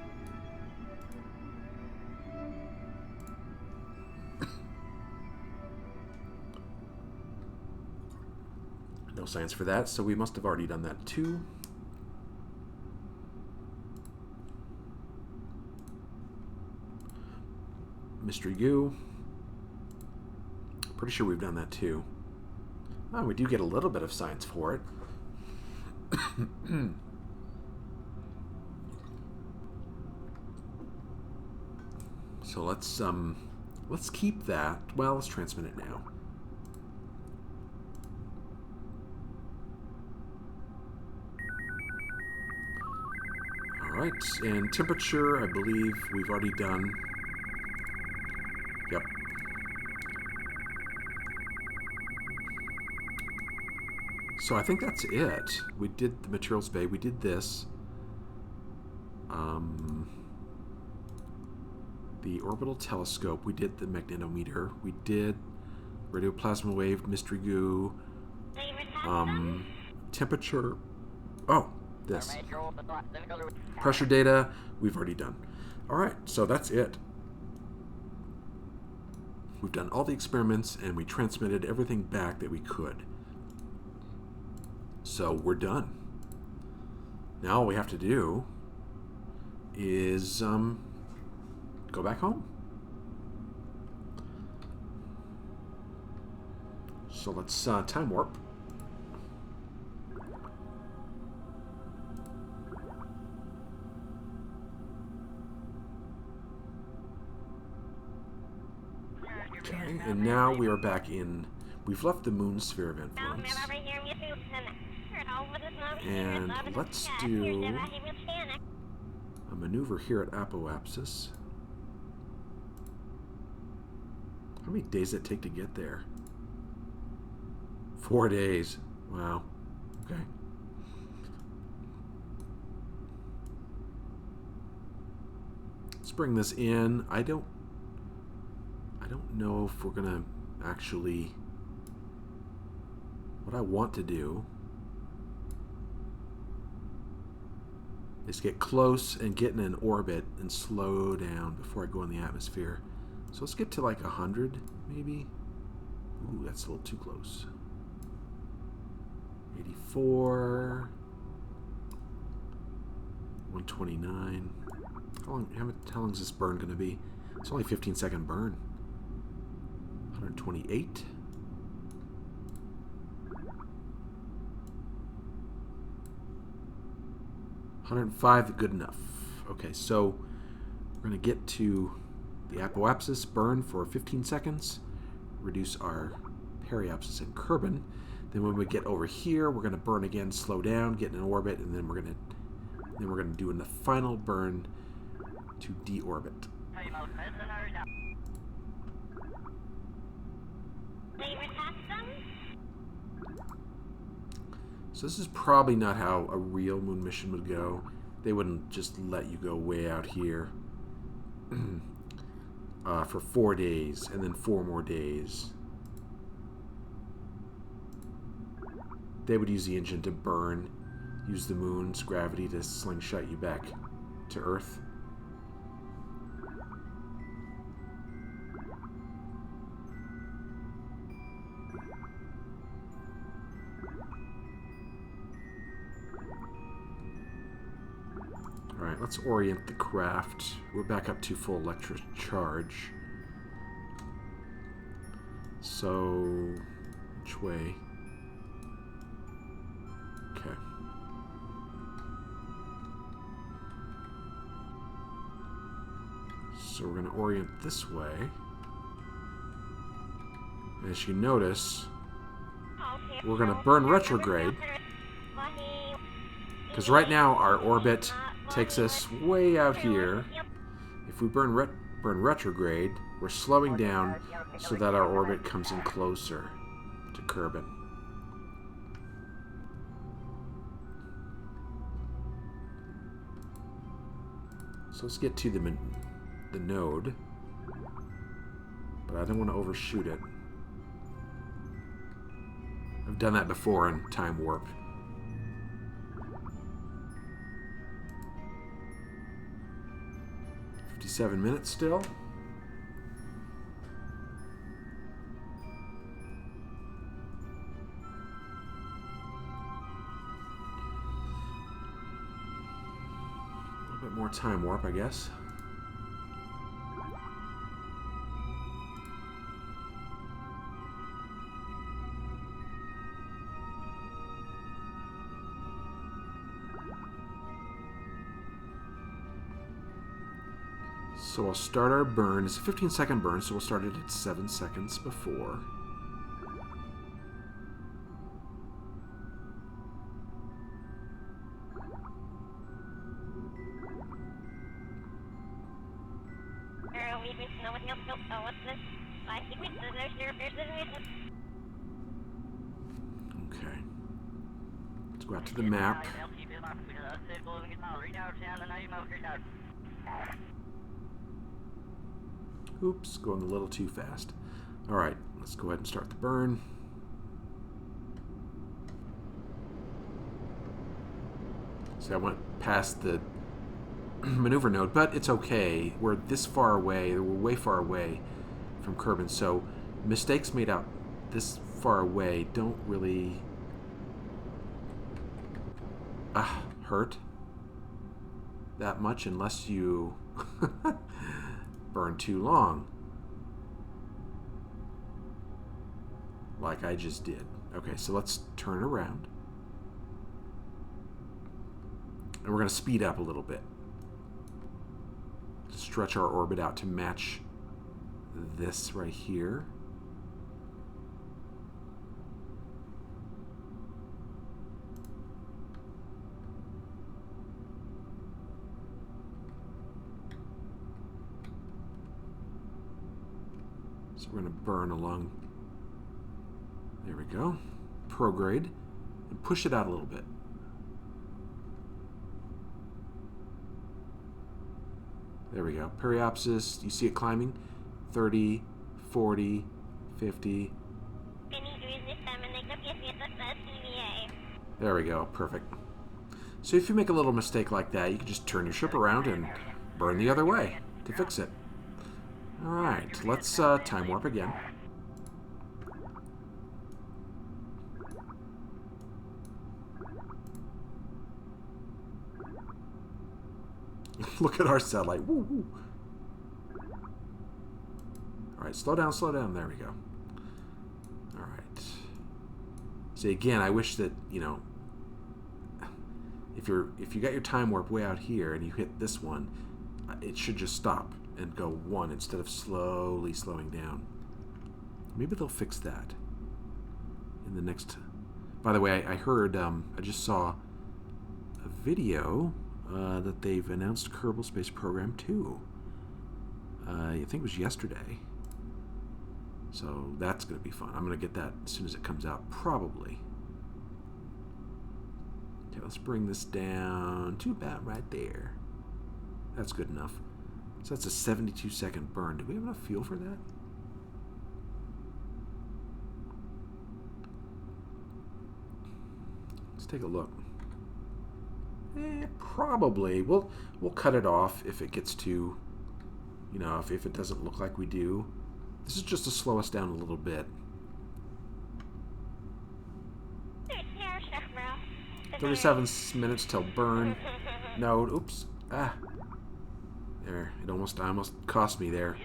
No science for that, so we must have already done that too. Mystery goo. Pretty sure we've done that too. Oh, we do get a little bit of science for it. So let's keep that. Well, let's transmit it now. All right, and temperature, I believe we've already done. Yep. So I think that's it. We did the materials bay. We did this. The orbital telescope. We did the magnetometer. We did radio plasma wave, mystery goo. Temperature. Oh, this. Pressure data. We've already done. All right, so that's it. We've done all the experiments and we transmitted everything back that we could. So we're done. Now all we have to do is go back home. So let's time warp. Okay, and now we are back in. We've left the moon sphere of influence. And let's do a maneuver here at Apoapsis. How many days does it take to get there? 4 days. Wow. Okay. Let's bring this in. I don't know if we're gonna actually. What I want to do is get close and get in an orbit and slow down before I go in the atmosphere. So let's get to like 100, maybe. Ooh, that's a little too close. 84. 129. How long is this burn going to be? It's only a 15-second burn. 128. 105, good enough. Okay, so we're going to get to the apoapsis, burn for 15 seconds, reduce our periapsis and Kerbin. Then when we get over here, we're going to burn again, slow down, get in an orbit, and then we're going to do the final burn to deorbit. So this is probably not how a real moon mission would go. They wouldn't just let you go way out here for 4 days and then 4 more days. They would use the engine to burn, use the moon's gravity to slingshot you back to Earth. Alright, let's orient the craft. We're back up to full electric charge. So, which way? Okay. So we're going to orient this way. And as you notice, we're going to burn retrograde. Because right now our orbit takes us way out here. If we burn retrograde, we're slowing down so that our orbit comes in closer to Kerbin. So let's get to the node, but I don't want to overshoot it. I've done that before in Time Warp. "57 minutes still. A little bit more Time Warp, I guess. So we'll start our burn. It's a 15-second burn, so we'll start it at 7 seconds before. Okay. Let's go out to the map. Oops, going a little too fast. Alright, let's go ahead and start the burn. See, I went past the maneuver node, but it's okay. We're this far away. We're way far away from Kerbin, so mistakes made out this far away don't really hurt that much unless you burn too long, like I just did. Okay, so let's turn around, and we're going to speed up a little bit to stretch our orbit out to match this right here. So we're going to burn along. There we go. Prograde. And push it out a little bit. There we go. Periapsis. You see it climbing? 30, 40, 50. There we go. Perfect. So if you make a little mistake like that, you can just turn your ship around and burn the other way to fix it. Alright, let's time warp again. Look at our satellite. Woo, woo. Alright, slow down, slow down. There we go. Alright. See, again, I wish that, you know, if you got your time warp way out here and you hit this one, it should just stop and go 1 instead of slowly slowing down. Maybe they'll fix that in the next. By the way, I heard, I just saw a video that they've announced Kerbal Space Program 2. I think it was yesterday. So that's going to be fun. I'm going to get that as soon as it comes out, probably. Okay, let's bring this down to about right there. That's good enough. So that's a 72-second burn. Do we have enough fuel for that? Let's take a look. Probably. We'll cut it off if it gets too, you know, if it doesn't look like we do. This is just to slow us down a little bit. 37 minutes till burn. No, oops. Ah. There. It almost cost me there.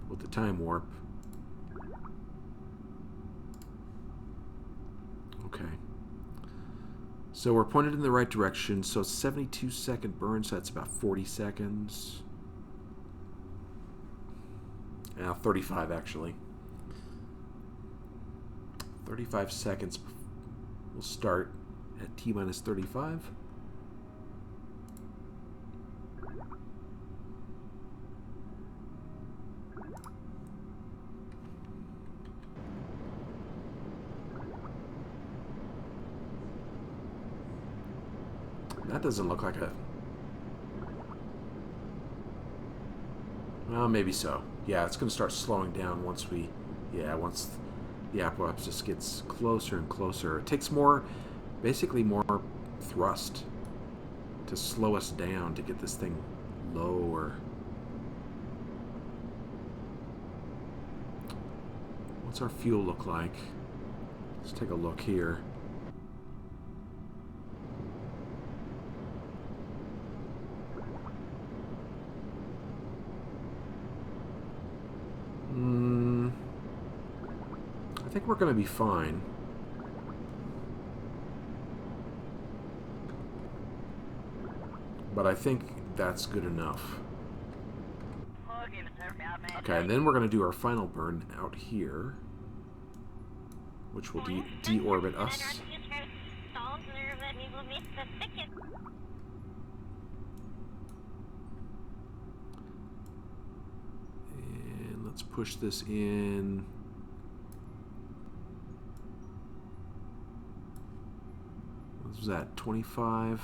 With the time warp. Okay. So we're pointed in the right direction. So 72-second burn, so that's about 40 seconds. 35 actually. 35 seconds. We'll start at T-minus 35. That doesn't look like a... Well, maybe so. Yeah, it's going to start slowing down once we... Yeah, once the apocalypse just gets closer and closer. It takes more... Basically more thrust to slow us down to get this thing lower. What's our fuel look like? Let's take a look here. I think we're going to be fine. But I think that's good enough. Okay, and then we're going to do our final burn out here, which will deorbit us. And let's push this in. What was that, 25?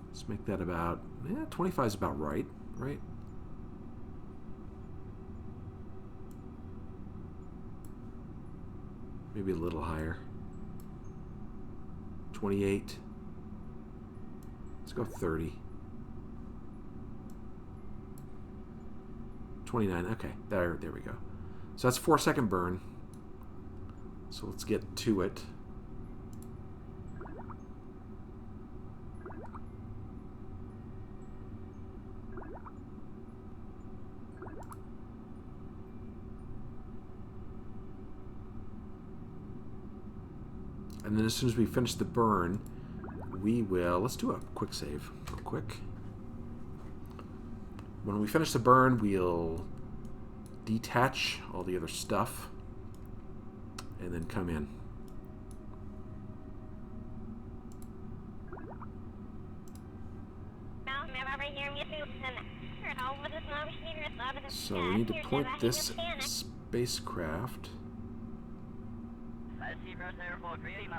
Let's make that about, yeah, 25 is about right? Maybe a little higher. 28. Let's go 30. 29, okay, there we go. So that's 4-second burn. So let's get to it. And then as soon as we finish the burn, we will... Let's do a quick save real quick. When we finish the burn, we'll detach all the other stuff and then come in. So we need to point this spacecraft,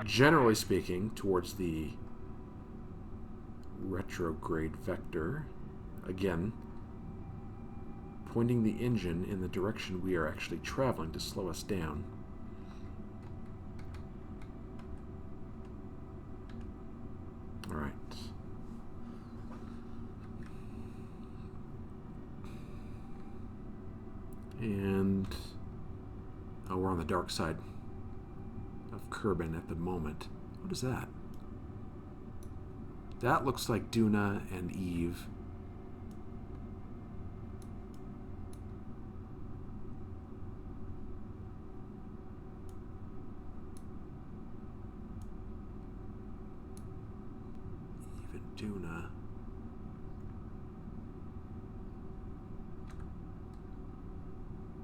generally speaking, towards the retrograde vector. Again, pointing the engine in the direction we are actually traveling to slow us down. All right. And oh, we're on the dark side of Kerbin at the moment. What is that? That looks like Duna and Eve.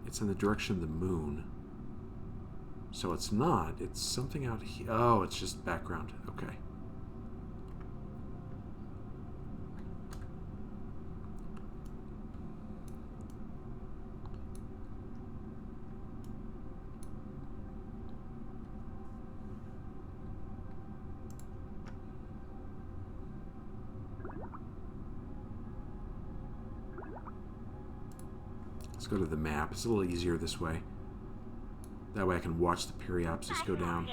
It's in the direction of the moon. So it's not. It's something out here. Oh, it's just background. Okay. Let's go to the map. It's a little easier this way. That way I can watch the periapsis go down.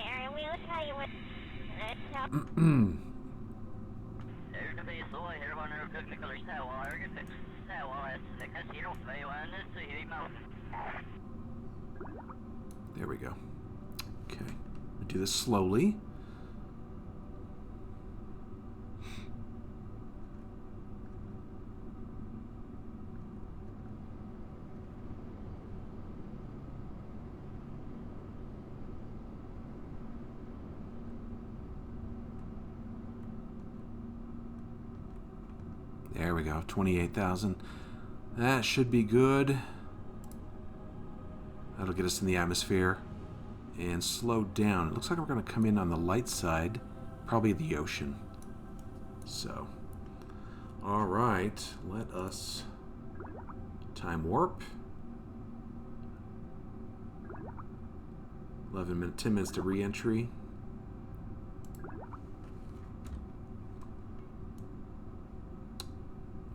There we go. Okay. We'll do this slowly. There we go, 28,000. That should be good. That'll get us in the atmosphere. And slow down. It looks like we're going to come in on the light side. Probably the ocean. So. Alright, let us time warp. 10 minutes to re-entry.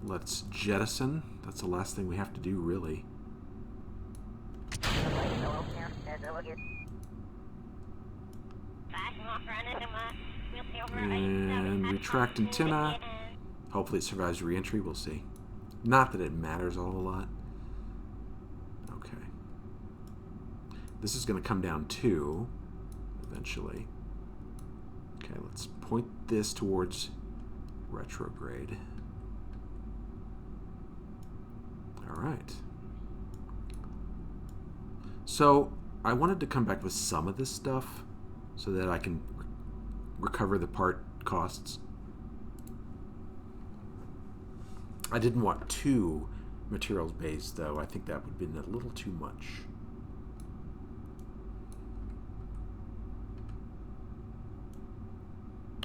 Let's jettison. That's the last thing we have to do, really. And retract antenna. Hopefully it survives re-entry. We'll see. Not that it matters a whole lot. Okay. This is going to come down too, eventually. Okay, let's point this towards retrograde. Alright. So, I wanted to come back with some of this stuff so that I can recover the part costs. I didn't want 2 materials bays, though. I think that would have been a little too much.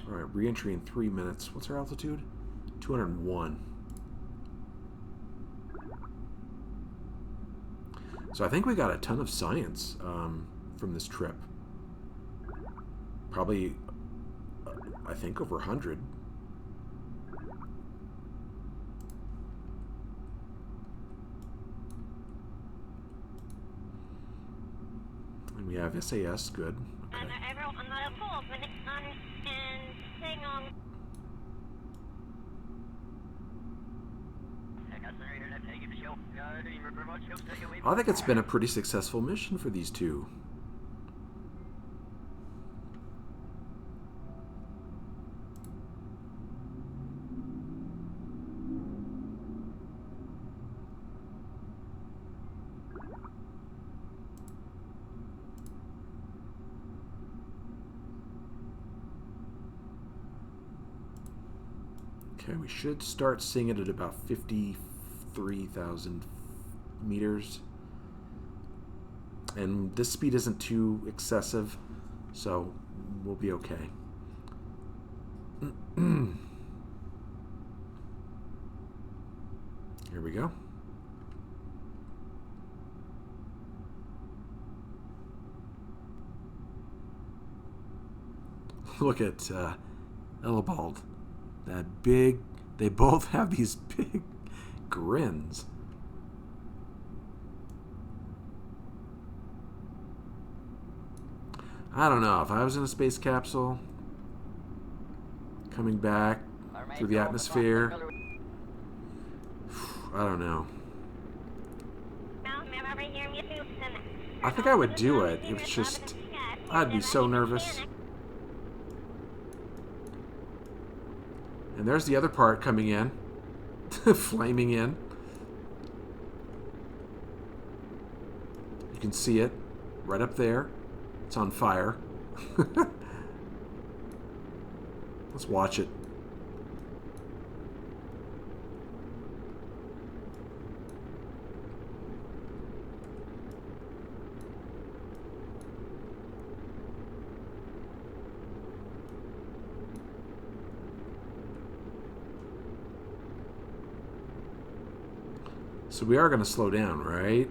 Alright, re-entry in 3 minutes. What's our altitude? 201. So I think we got a ton of science from this trip. Probably, I think, over 100. And we have SAS, good. Okay. I think it's been a pretty successful mission for these two. Okay, we should start seeing it at about 53,000 meters. And this speed isn't too excessive, so we'll be okay. Here we go. Look at Ellibald. That big... They both have these big grins. I don't know. If I was in a space capsule, coming back through the atmosphere, I don't know. I think I would do it. It's just, I'd be so nervous. And there's the other part coming in, flaming in. You can see it right up there. It's on fire. Let's watch it. So we are going to slow down, right?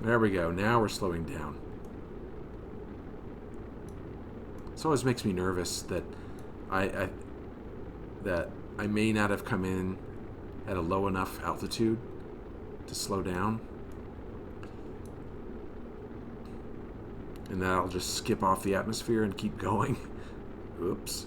There we go. Now we're slowing down. This always makes me nervous that I may not have come in at a low enough altitude to slow down. And then I'll just skip off the atmosphere and keep going. Oops.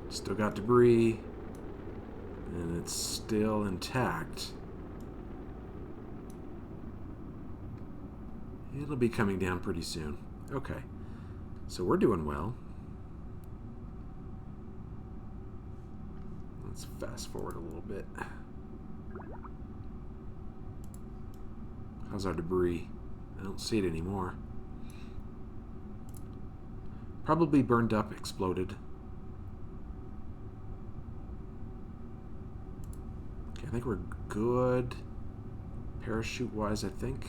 Still got debris. And it's still intact. It'll be coming down pretty soon. Okay. So we're doing well. Let's fast forward a little bit. How's our debris? I don't see it anymore. Probably burned up, exploded. Okay, I think we're good. Parachute-wise, I think.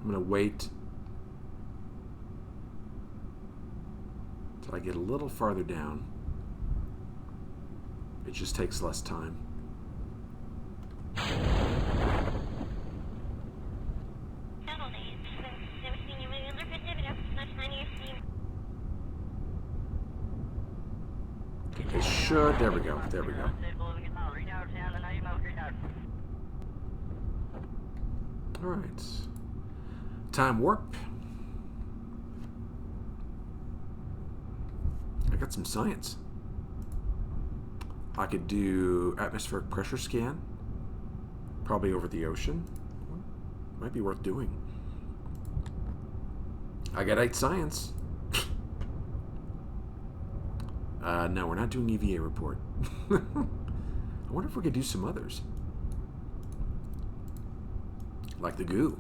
I'm going to wait until I get a little farther down. It just takes less time. It should. There we go. There we go. All right. Time warp. I got some science. I could do atmospheric pressure scan. Probably over the ocean. Might be worth doing. I got 8 science. No, we're not doing EVA report. I wonder if we could do some others. Like the goo.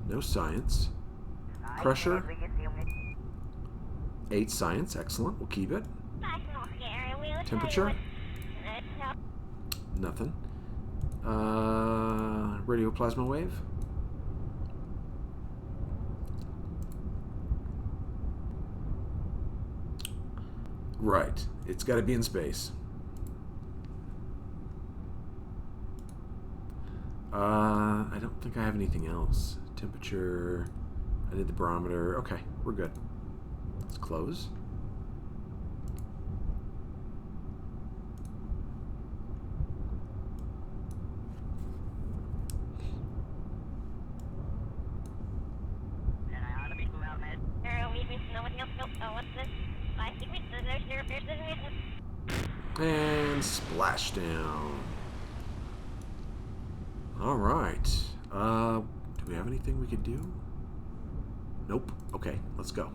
No science. Pressure. 8 science. Excellent. We'll keep it. Temperature. Nothing. Radio plasma wave. Right. It's got to be in space. I don't think I have anything else. Temperature. I did the barometer. Okay, we're good. Let's close. And splashdown. All right. Do we have anything we could do? Nope. Okay, let's go.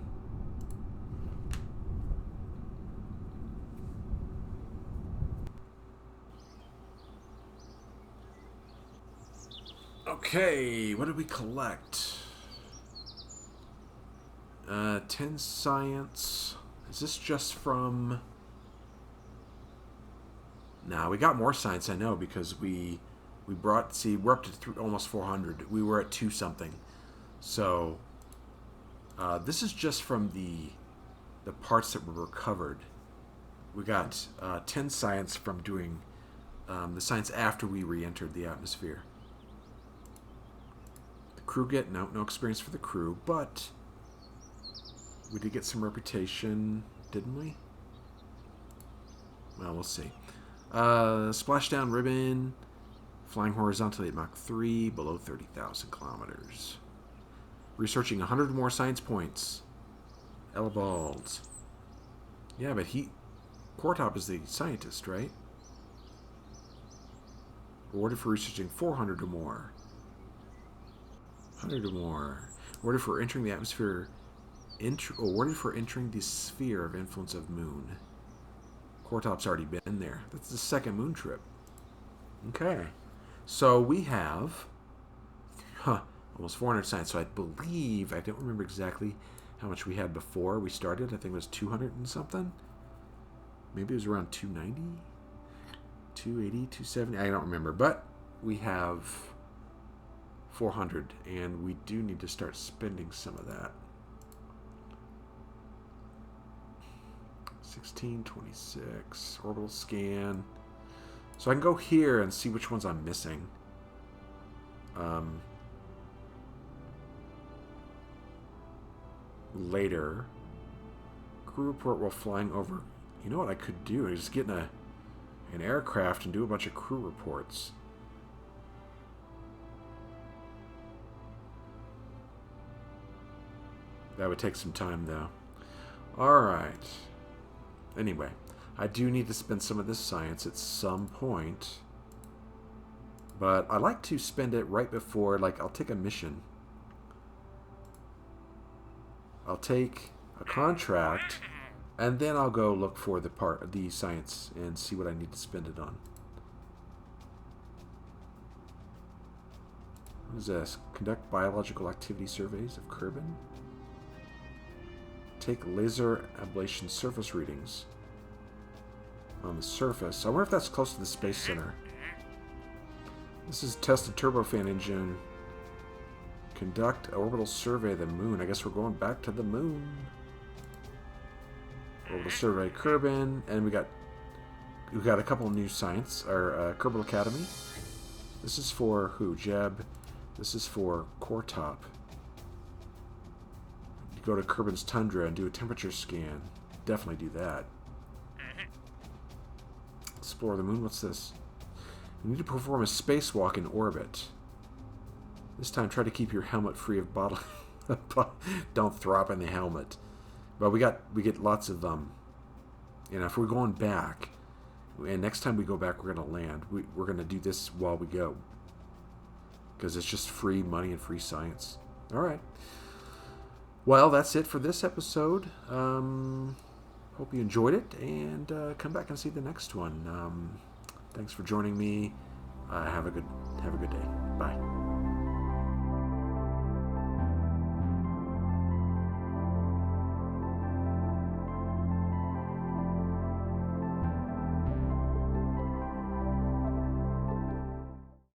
Okay, what did we collect? 10 science. Is this just from... Nah, we got more science, I know, because we brought... See, we're up to almost 400. We were at 2 something. So, this is just from the parts that were recovered. We got 10 science from doing the science after we re-entered the atmosphere. The crew get... No experience for the crew, but... We did get some reputation, didn't we? Well, we'll see. Splashdown ribbon, flying horizontally at Mach 3, below 30,000 kilometers. Researching 100 more science points. Elbald. Yeah, but Cortop is the scientist, right? Awarded for researching 400 or more. 100 or more. Awarded for entering the atmosphere awarded for entering the sphere of influence of Moon. Cortop's already been there. That's the second Moon trip. Okay. So we have almost 400 science. So I believe, I don't remember exactly how much we had before we started. I think it was 200 and something. Maybe it was around 290, 280, 270. I don't remember. But we have 400, and we do need to start spending some of that. 1626, orbital scan. So I can go here and see which ones I'm missing. Later. Crew report while flying over. You know what I could do? I just get in an aircraft and do a bunch of crew reports. That would take some time, though. Alright. Anyway, I do need to spend some of this science at some point. But I like to spend it right before, like, I'll take a mission. I'll take a contract, and then I'll go look for the science and see what I need to spend it on. What is this? Conduct biological activity surveys of Kerbin. Take laser ablation surface readings on the surface. I wonder if that's close to the Space Center. This is test the turbofan engine. Conduct orbital survey of the Moon. I guess we're going back to the Moon. Orbital survey Kerbin, and we got a couple of new science. Our Kerbal Academy. This is for who? Jeb. This is for Cortop. Go to Kerbin's Tundra and do a temperature scan. Definitely do that. Explore the Moon. What's this? You need to perform a spacewalk in orbit. This time, try to keep your helmet free of bottle. Don't throw up in the helmet. But we get lots of if we're going back, and next time we go back, we're gonna land. We're gonna do this while we go, because it's just free money and free science. All right. Well, that's it for this episode. Hope you enjoyed it, and come back and see the next one. Thanks for joining me. Have a good day. Bye.